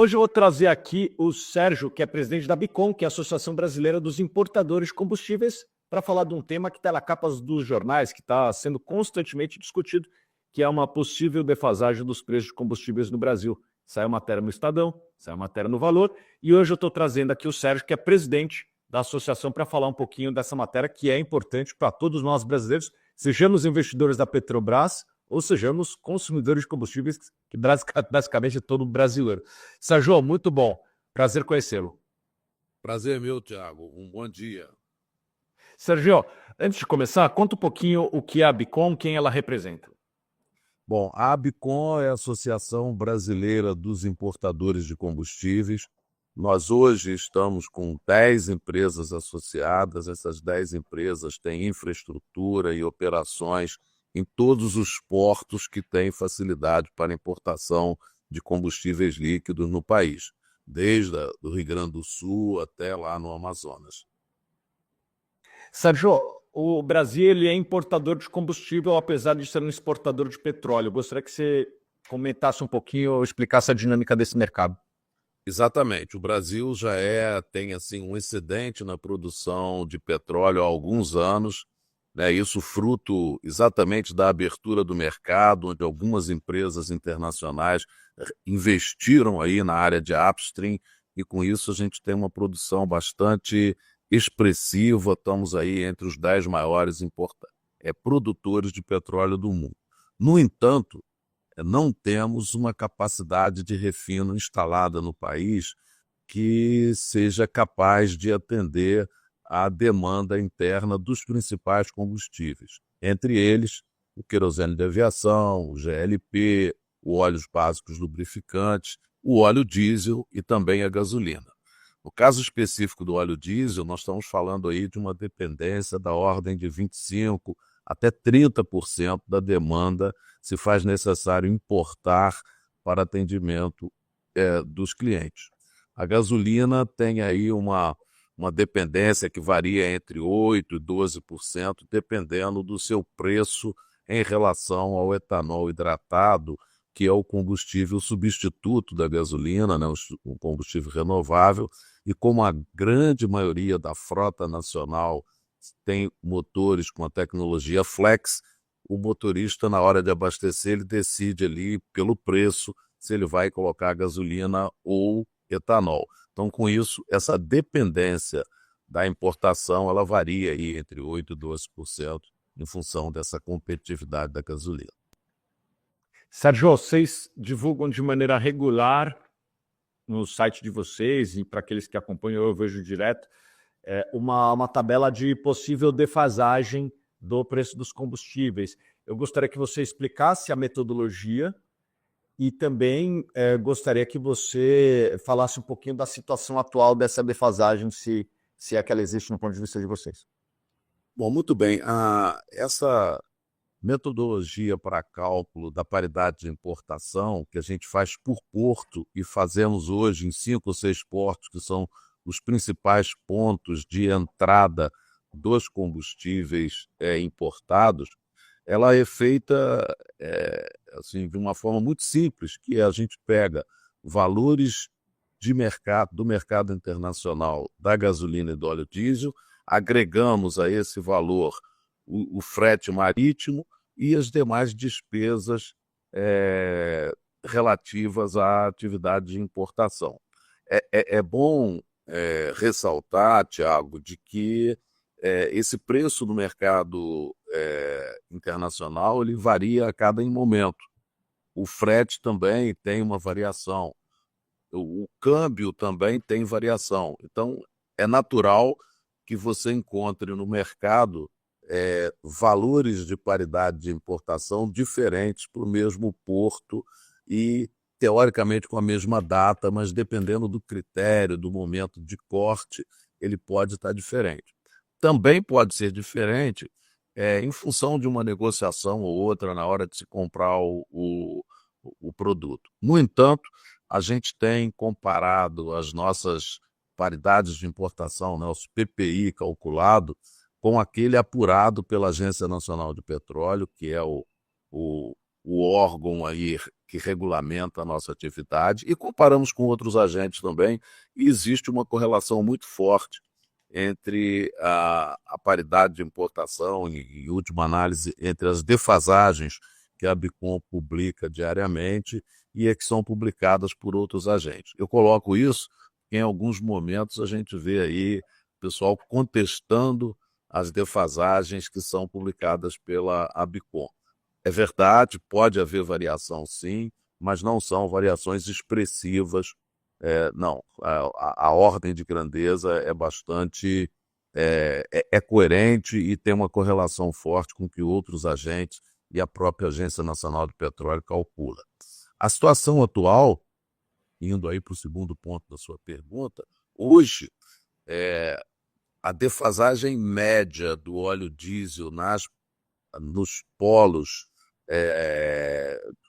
Hoje eu vou trazer aqui o Sérgio, que é presidente da Bicom, que é a Associação Brasileira dos Importadores de Combustíveis, para falar de um tema que está na capa dos jornais, que está sendo constantemente discutido, que é uma possível defasagem dos preços de combustíveis no Brasil. Saiu matéria no Estadão, saiu matéria no Valor, e hoje eu estou trazendo aqui o Sérgio, que é presidente da associação, para falar um pouquinho dessa matéria, que é importante para todos nós brasileiros, sejamos investidores da Petrobras ou sejamos consumidores de combustíveis, que basicamente é todo brasileiro. Sérgio, muito bom. Prazer conhecê-lo. Prazer é meu, Thiago. Um bom dia. Sérgio, antes de começar, conta um pouquinho o que é a Bicom, quem ela representa. Bom, a ABICOM é a Associação Brasileira dos Importadores de Combustíveis. Nós hoje estamos com 10 empresas associadas. Essas 10 empresas têm infraestrutura e operações em todos os portos que têm facilidade para importação de combustíveis líquidos no país, desde o Rio Grande do Sul até lá no Amazonas. Sérgio, o Brasil ele é importador de combustível, apesar de ser um exportador de petróleo. Eu gostaria que você comentasse um pouquinho ou explicasse a dinâmica desse mercado. Exatamente. O Brasil já tem assim um excedente na produção de petróleo há alguns anos, né? Isso fruto exatamente da abertura do mercado, onde algumas empresas internacionais investiram aí na área de upstream, e com isso a gente tem uma produção bastante expressiva. Estamos aí entre os 10 maiores produtores de petróleo do mundo. No entanto, não temos uma capacidade de refino instalada no país que seja capaz de atender à demanda interna dos principais combustíveis, entre eles o querosene de aviação, o GLP, os óleos básicos lubrificantes, o óleo diesel e também a gasolina. No caso específico do óleo diesel, nós estamos falando aí de uma dependência da ordem de 25% até 30% da demanda se faz necessário importar para atendimento dos clientes. A gasolina tem aí uma dependência que varia entre 8% e 12%, dependendo do seu preço em relação ao etanol hidratado, que é o combustível substituto da gasolina, né, o combustível renovável. E como a grande maioria da frota nacional tem motores com a tecnologia flex, o motorista, na hora de abastecer, ele decide ali pelo preço se ele vai colocar gasolina ou etanol. Então, com isso, essa dependência da importação, ela varia aí entre 8% e 12% em função dessa competitividade da gasolina. Sérgio, vocês divulgam de maneira regular no site de vocês, e para aqueles que acompanham, eu vejo direto, uma tabela de possível defasagem do preço dos combustíveis. Eu gostaria que você explicasse a metodologia e também gostaria que você falasse um pouquinho da situação atual dessa defasagem, se é que ela existe no ponto de vista de vocês. Bom, muito bem. Essa metodologia para cálculo da paridade de importação, que a gente faz por porto e fazemos hoje em 5 ou 6 portos, que são os principais pontos de entrada dos combustíveis importados, ela é feita assim, de uma forma muito simples, que a gente pega valores de mercado, do mercado internacional da gasolina e do óleo diesel, agregamos a esse valor o frete marítimo e as demais despesas relativas à atividade de importação. É bom ressaltar, Thiago, de que esse preço no mercado internacional ele varia a cada momento. O frete também tem uma variação. O câmbio também tem variação. Então, é natural que você encontre no mercado valores de paridade de importação diferentes para o mesmo porto e, teoricamente, com a mesma data, mas dependendo do critério, do momento de corte, ele pode estar diferente. Também pode ser diferente em função de uma negociação ou outra na hora de se comprar o produto. No entanto, a gente tem comparado as nossas paridades de importação, né, os PPI calculado, com aquele apurado pela Agência Nacional de Petróleo, que é o o órgão aí que regulamenta a nossa atividade, e comparamos com outros agentes também, e existe uma correlação muito forte entre a paridade de importação e, em última análise, entre as defasagens que a Bicom publica diariamente e as que são publicadas por outros agentes. Eu coloco isso, porque em alguns momentos a gente vê aí o pessoal contestando as defasagens que são publicadas pela Abicom. É verdade, pode haver variação sim, mas não são variações expressivas. Não, a ordem de grandeza é bastante coerente e tem uma correlação forte com o que outros agentes e a própria Agência Nacional de Petróleo calcula. A situação atual, indo aí para o segundo ponto da sua pergunta, hoje a defasagem média do óleo diesel nos polos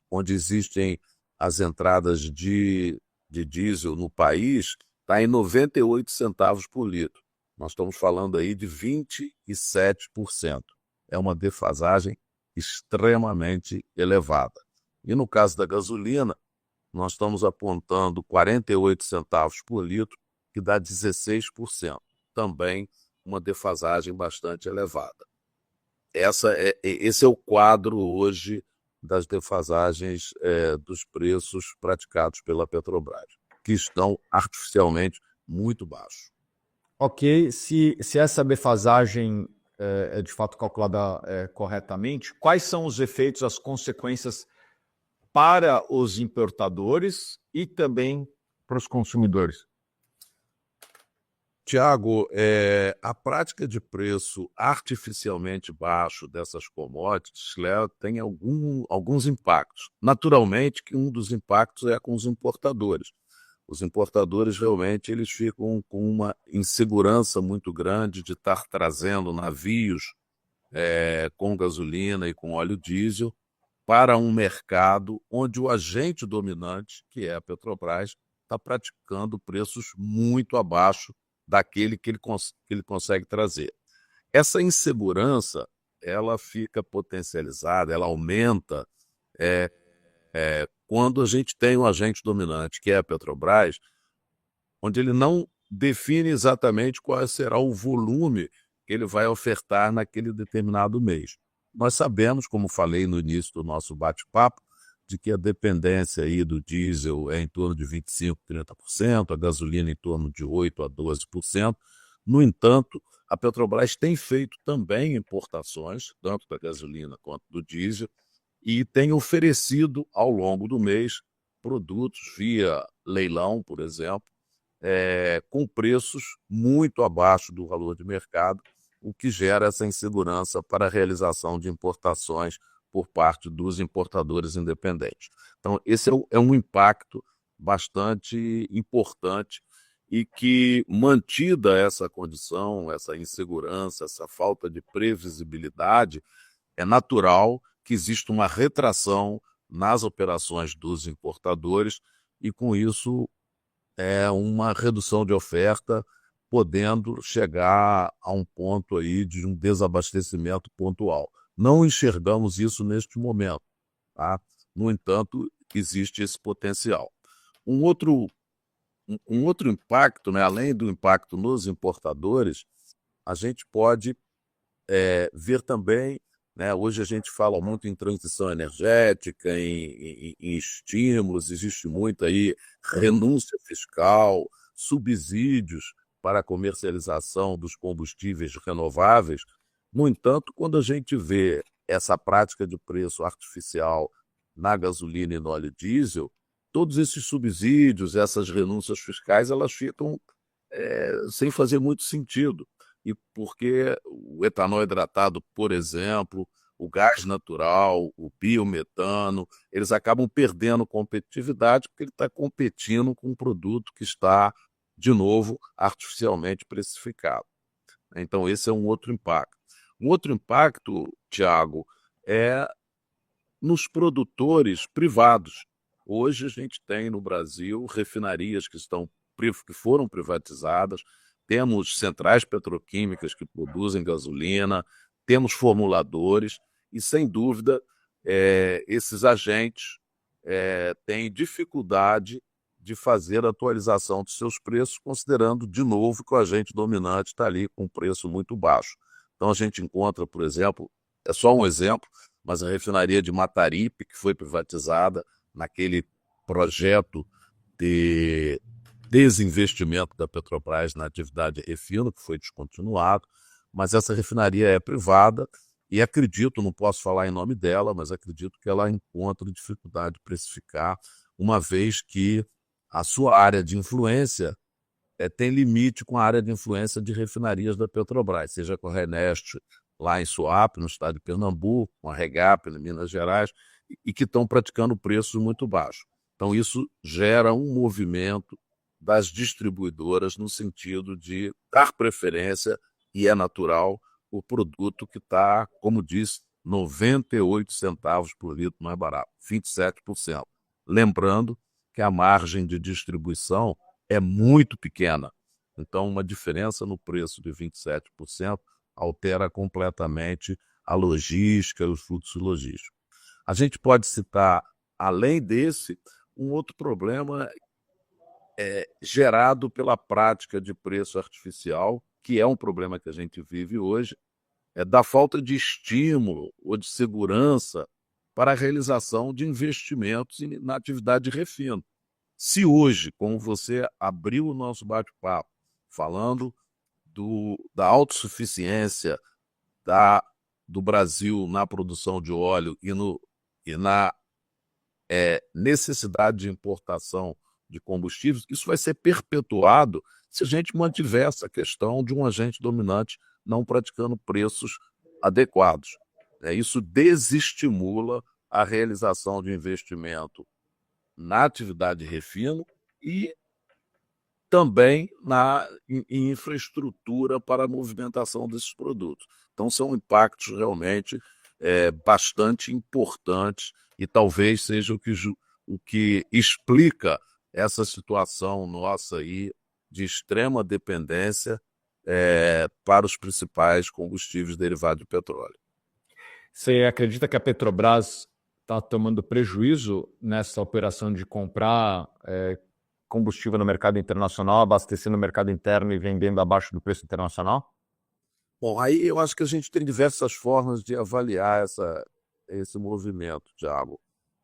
onde existem as entradas de diesel no país está em 98 centavos por litro. Nós estamos falando aí de 27%. É uma defasagem extremamente elevada. E no caso da gasolina, nós estamos apontando 48 centavos por litro, que dá 16%. Também uma defasagem bastante elevada. Esse é o quadro hoje das defasagens dos preços praticados pela Petrobras, que estão artificialmente muito baixos. Ok, se essa defasagem é de fato calculada corretamente, quais são os efeitos, as consequências para os importadores e também para os consumidores? Tiago, a prática de preço artificialmente baixo dessas commodities tem alguns impactos. Naturalmente que um dos impactos é com os importadores. Os importadores realmente eles ficam com uma insegurança muito grande de estar trazendo navios com gasolina e com óleo diesel para um mercado onde o agente dominante, que é a Petrobras, está praticando preços muito abaixo daquele que ele consegue trazer. Essa insegurança, ela fica potencializada, ela aumenta quando a gente tem um agente dominante, que é a Petrobras, onde ele não define exatamente qual será o volume que ele vai ofertar naquele determinado mês. Nós sabemos, como falei no início do nosso bate-papo, de que a dependência aí do diesel é em torno de 25%, 30%, a gasolina em torno de 8% a 12%. No entanto, a Petrobras tem feito também importações, tanto da gasolina quanto do diesel, e tem oferecido ao longo do mês produtos via leilão, por exemplo, com preços muito abaixo do valor de mercado, o que gera essa insegurança para a realização de importações por parte dos importadores independentes. Então, esse é um impacto bastante importante e que, mantida essa condição, essa insegurança, essa falta de previsibilidade, é natural que exista uma retração nas operações dos importadores e, com isso, uma redução de oferta, podendo chegar a um ponto aí de um desabastecimento pontual. Não enxergamos isso neste momento, tá? No entanto, existe esse potencial. Um outro impacto, né, além do impacto nos importadores, a gente pode ver também, né, hoje a gente fala muito em transição energética, em estímulos, existe muito aí renúncia fiscal, subsídios para a comercialização dos combustíveis renováveis. No entanto, quando a gente vê essa prática de preço artificial na gasolina e no óleo diesel, todos esses subsídios, essas renúncias fiscais, elas ficam sem fazer muito sentido. E porque o etanol hidratado, por exemplo, o gás natural, o biometano, eles acabam perdendo competitividade porque ele está competindo com um produto que está, de novo, artificialmente precificado. Então, esse é um outro impacto. Um outro impacto, Tiago, é nos produtores privados. Hoje a gente tem no Brasil refinarias que foram privatizadas, temos centrais petroquímicas que produzem gasolina, temos formuladores e, sem dúvida, esses agentes têm dificuldade de fazer a atualização dos seus preços, considerando, de novo, que o agente dominante está ali com um preço muito baixo. Então, a gente encontra, por exemplo, é só um exemplo, mas a refinaria de Mataripe, que foi privatizada naquele projeto de desinvestimento da Petrobras na atividade refino, que foi descontinuado, mas essa refinaria é privada e acredito, não posso falar em nome dela, mas acredito que ela encontra dificuldade de precificar, uma vez que a sua área de influência tem limite com a área de influência de refinarias da Petrobras, seja com a Renest lá em Suape, no estado de Pernambuco, com a Regap em Minas Gerais, e que estão praticando preços muito baixos. Então, isso gera um movimento das distribuidoras no sentido de dar preferência, e é natural, o produto que está, como disse, 98 centavos por litro mais barato, 27%. Lembrando que a margem de distribuição é muito pequena. Então, uma diferença no preço de 27% altera completamente a logística e os fluxos logísticos. A gente pode citar, além desse, um outro problema gerado pela prática de preço artificial, que é um problema que a gente vive hoje, da falta de estímulo ou de segurança para a realização de investimentos na atividade de refino. Se hoje, como você abriu o nosso bate-papo, falando da autossuficiência do Brasil na produção de óleo e na necessidade de importação de combustíveis, isso vai ser perpetuado se a gente mantiver essa questão de um agente dominante não praticando preços adequados. Isso desestimula a realização de investimento na atividade de refino e também em infraestrutura para a movimentação desses produtos. Então, são impactos realmente bastante importantes e talvez seja o que explica essa situação nossa aí de extrema dependência para os principais combustíveis derivados de petróleo. Você acredita que a Petrobras está tomando prejuízo nessa operação de comprar combustível no mercado internacional, abastecendo o mercado interno e vendendo abaixo do preço internacional? Bom, aí eu acho que a gente tem diversas formas de avaliar esse movimento, Thiago.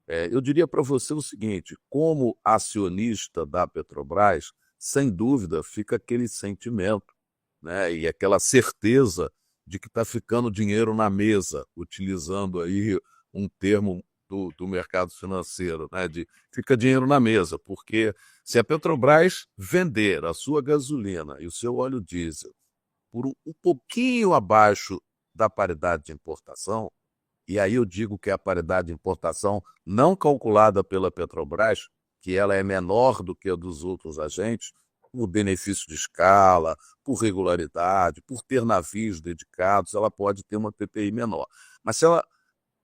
Eu diria para você o seguinte, como acionista da Petrobras, sem dúvida fica aquele sentimento, né, e aquela certeza de que está ficando dinheiro na mesa, utilizando aí um termo do mercado financeiro, né, de fica dinheiro na mesa, porque se a Petrobras vender a sua gasolina e o seu óleo diesel por um pouquinho abaixo da paridade de importação, e aí eu digo que é a paridade de importação não calculada pela Petrobras, que ela é menor do que a dos outros agentes, por benefício de escala, por regularidade, por ter navios dedicados, ela pode ter uma PPI menor. Mas se ela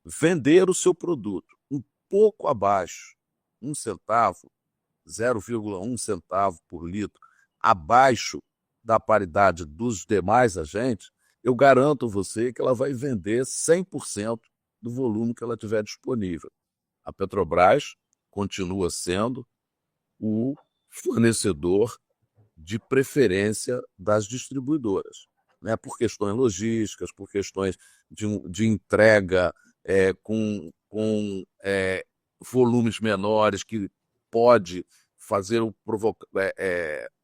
vender o seu produto um pouco abaixo, 1 centavo, 0,1 centavo por litro, abaixo da paridade dos demais agentes, eu garanto a você que ela vai vender 100% do volume que ela tiver disponível. A Petrobras continua sendo o fornecedor de preferência das distribuidoras, né? Por questões logísticas, por questões de entrega com volumes menores, que pode fazer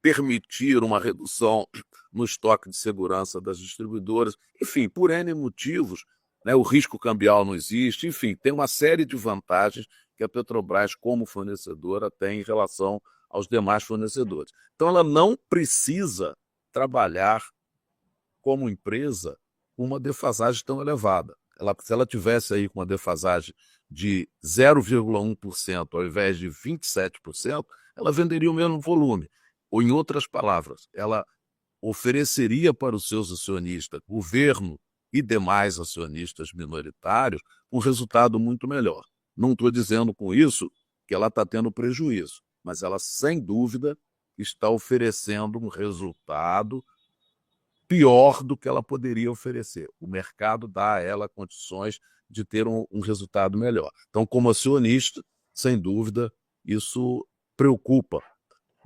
permitir uma redução no estoque de segurança das distribuidoras. Enfim, por N motivos, né, o risco cambial não existe, enfim, tem uma série de vantagens que a Petrobras, como fornecedora, tem em relação aos demais fornecedores. Então, ela não precisa trabalhar como empresa com uma defasagem tão elevada. Se ela tivesse aí com uma defasagem de 0,1% ao invés de 27%, ela venderia o mesmo volume. Ou, em outras palavras, ela ofereceria para os seus acionistas, governo e demais acionistas minoritários, um resultado muito melhor. Não estou dizendo com isso que ela está tendo prejuízo, mas ela, sem dúvida, está oferecendo um resultado pior do que ela poderia oferecer. O mercado dá a ela condições de ter um resultado melhor. Então, como acionista, sem dúvida, isso preocupa,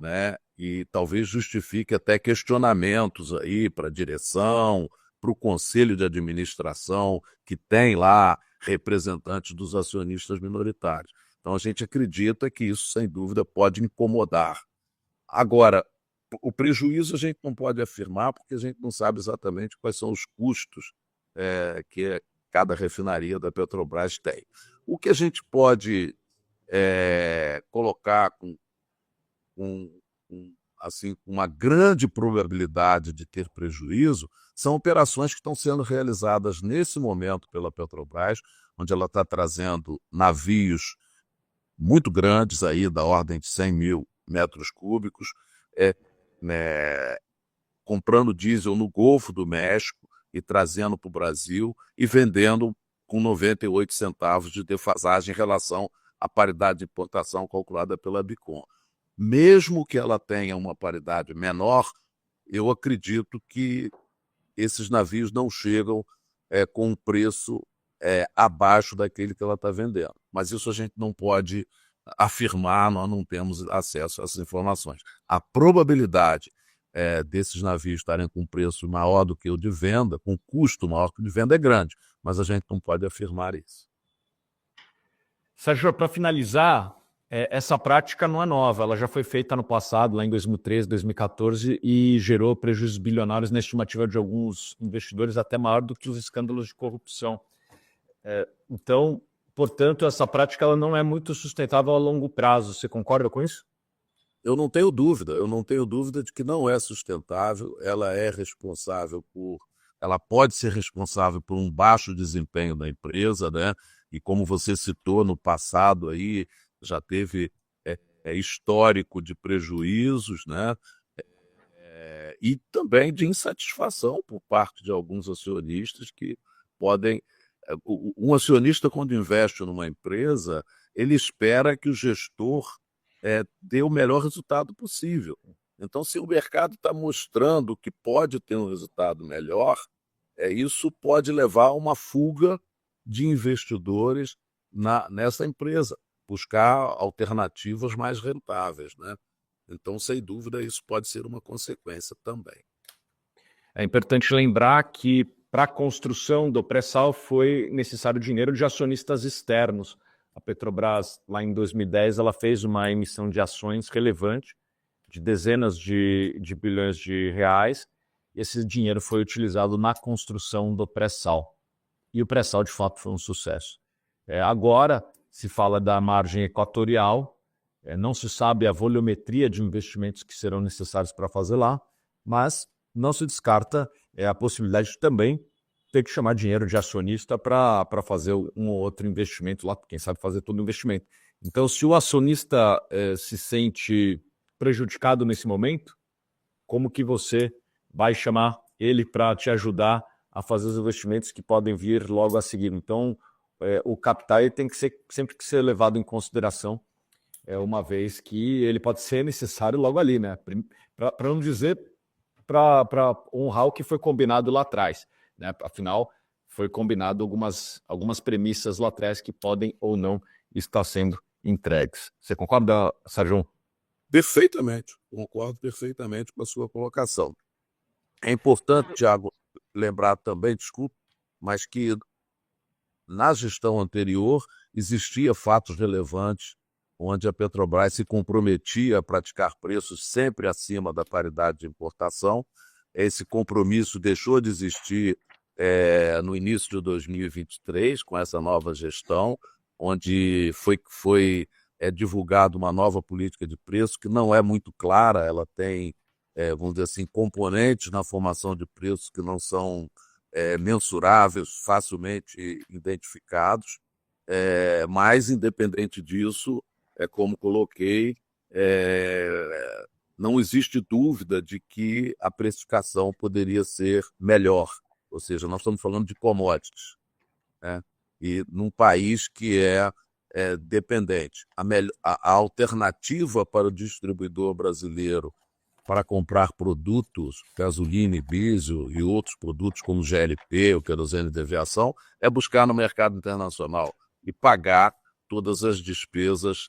né? E talvez justifique até questionamentos aí para a direção, para o conselho de administração, que tem lá representantes dos acionistas minoritários. Então, a gente acredita que isso, sem dúvida, pode incomodar. Agora, o prejuízo a gente não pode afirmar, porque a gente não sabe exatamente quais são os custos que cada refinaria da Petrobras tem. O que a gente pode colocar com, assim, uma grande probabilidade de ter prejuízo são operações que estão sendo realizadas nesse momento pela Petrobras, onde ela está trazendo navios muito grandes, aí, da ordem de 100 mil metros cúbicos, né, comprando diesel no Golfo do México e trazendo para o Brasil e vendendo com 98 centavos de defasagem em relação à paridade de importação calculada pela Bicom. Mesmo que ela tenha uma paridade menor, eu acredito que esses navios não chegam com um preço abaixo daquele que ela está vendendo. Mas isso a gente não pode afirmar, nós não temos acesso a essas informações. A probabilidade desses navios estarem com preço maior do que o de venda, com custo maior que o de venda, é grande, mas a gente não pode afirmar isso. Sérgio, para finalizar, essa prática não é nova, ela já foi feita no passado, lá em 2013, 2014, e gerou prejuízos bilionários na estimativa de alguns investidores, até maior do que os escândalos de corrupção. Então, portanto, essa prática ela não é muito sustentável a longo prazo. Você concorda com isso? Eu não tenho dúvida de que não é sustentável, ela pode ser responsável por um baixo desempenho da empresa, né? E como você citou, no passado aí já teve histórico de prejuízos, né? E também de insatisfação por parte de alguns acionistas que podem... Um acionista, quando investe numa empresa, ele espera que o gestor dê o melhor resultado possível. Então, se o mercado está mostrando que pode ter um resultado melhor, isso pode levar a uma fuga de investidores nessa empresa, buscar alternativas mais rentáveis, né? Então, sem dúvida, isso pode ser uma consequência também. É importante lembrar que para a construção do pré-sal foi necessário dinheiro de acionistas externos. A Petrobras, lá em 2010, ela fez uma emissão de ações relevante, de dezenas de bilhões de reais, e esse dinheiro foi utilizado na construção do pré-sal. E o pré-sal, de fato, foi um sucesso. Agora, se fala da margem equatorial, não se sabe a volumetria de investimentos que serão necessários para fazer lá, mas não se descarta a possibilidade de também ter que chamar dinheiro de acionista para fazer um ou outro investimento lá, quem sabe fazer todo o investimento. Então, se o acionista se sente prejudicado nesse momento, como que você vai chamar ele para te ajudar a fazer os investimentos que podem vir logo a seguir? Então, o capital ele tem que sempre que ser levado em consideração, uma vez que ele pode ser necessário logo ali, né? Para não dizer para honrar o que foi combinado lá atrás, né? Afinal, foi combinado algumas premissas lá atrás que podem ou não estar sendo entregues. Você concorda, Sérgio? Perfeitamente, concordo perfeitamente com a sua colocação. É importante, Tiago, lembrar também, desculpe, mas que na gestão anterior existia fatos relevantes onde a Petrobras se comprometia a praticar preços sempre acima da paridade de importação. Esse compromisso deixou de existir no início de 2023, com essa nova gestão, onde foi divulgada uma nova política de preço que não é muito clara, ela tem, vamos dizer assim, componentes na formação de preços que não são mensuráveis, facilmente identificados, mas, independente disso, como coloquei, não existe dúvida de que a precificação poderia ser melhor. Ou seja, nós estamos falando de commodities, né? E num país que é dependente. A alternativa para o distribuidor brasileiro para comprar produtos, gasolina e diesel e outros produtos como GLP, o querosene de aviação, é buscar no mercado internacional e pagar todas as despesas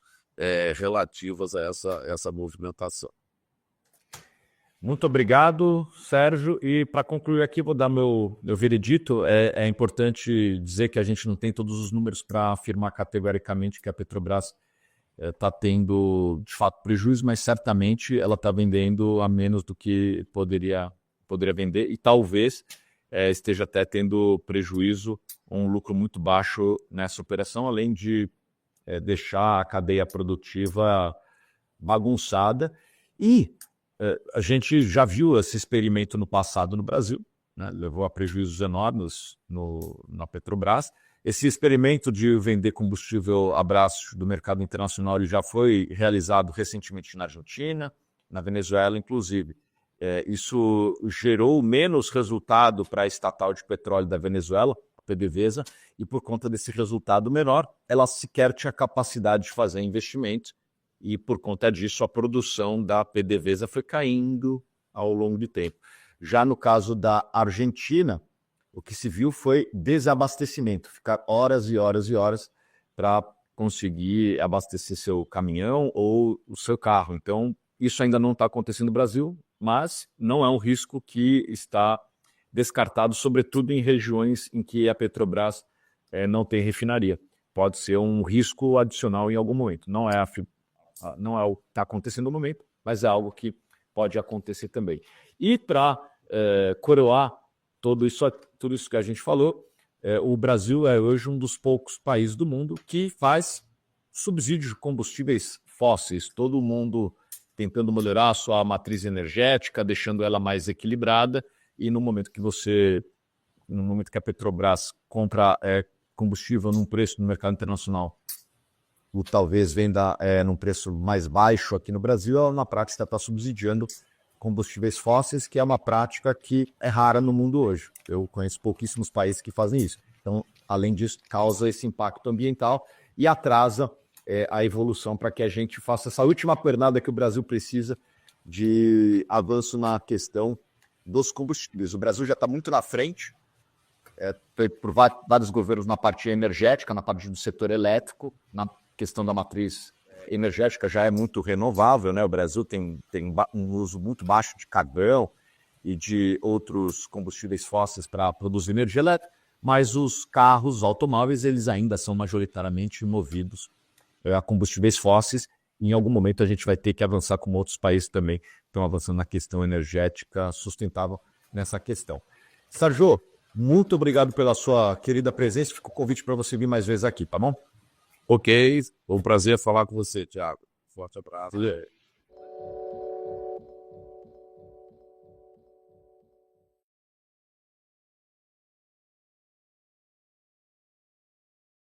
relativas a essa movimentação. Muito obrigado, Sérgio. E para concluir aqui, vou dar meu veredito. É importante dizer que a gente não tem todos os números para afirmar categoricamente que a Petrobras está tendo, de fato, prejuízo, mas certamente ela está vendendo a menos do que poderia vender e talvez esteja até tendo prejuízo, um lucro muito baixo nessa operação, além de deixar a cadeia produtiva bagunçada. E a gente já viu esse experimento no passado no Brasil, né? Levou a prejuízos enormes na Petrobras. Esse experimento de vender combustível abaixo do mercado internacional ele já foi realizado recentemente na Argentina, na Venezuela, inclusive. Isso gerou menos resultado para a estatal de petróleo da Venezuela, a PDVSA, e por conta desse resultado menor, ela sequer tinha capacidade de fazer investimentos. E por conta disso, a produção da PDVSA foi caindo ao longo do tempo. Já no caso da Argentina, o que se viu foi desabastecimento, ficar horas e horas e horas para conseguir abastecer seu caminhão ou o seu carro. Então, isso ainda não está acontecendo no Brasil, mas não é um risco que está descartado, sobretudo em regiões em que a Petrobras não tem refinaria. Pode ser um risco adicional em algum momento. Não é o que está acontecendo no momento, mas é algo que pode acontecer também. E para coroar tudo isso que a gente falou, o Brasil é hoje um dos poucos países do mundo que faz subsídio de combustíveis fósseis. Todo mundo tentando melhorar a sua matriz energética, deixando ela mais equilibrada, e no momento que a Petrobras compra combustível num preço no mercado internacional, ou talvez venda num preço mais baixo aqui no Brasil, ela na prática está subsidiando combustíveis fósseis, que é uma prática que é rara no mundo hoje. Eu conheço pouquíssimos países que fazem isso. Então, além disso, causa esse impacto ambiental e atrasa a evolução para que a gente faça essa última pernada que o Brasil precisa de avanço na questão dos combustíveis. O Brasil já está muito na frente, por vários governos na parte energética, na parte do setor elétrico, na questão da matriz energética já é muito renovável, né? O Brasil tem um uso muito baixo de carvão e de outros combustíveis fósseis para produzir energia elétrica, mas os carros, os automóveis, eles ainda são majoritariamente movidos a combustíveis fósseis. Em algum momento a gente vai ter que avançar, como outros países também estão avançando na questão energética sustentável nessa questão. Sérgio, muito obrigado pela sua querida presença. Fica o convite para você vir mais vezes aqui, tá bom? Ok, foi um prazer falar com você, Thiago. Forte abraço.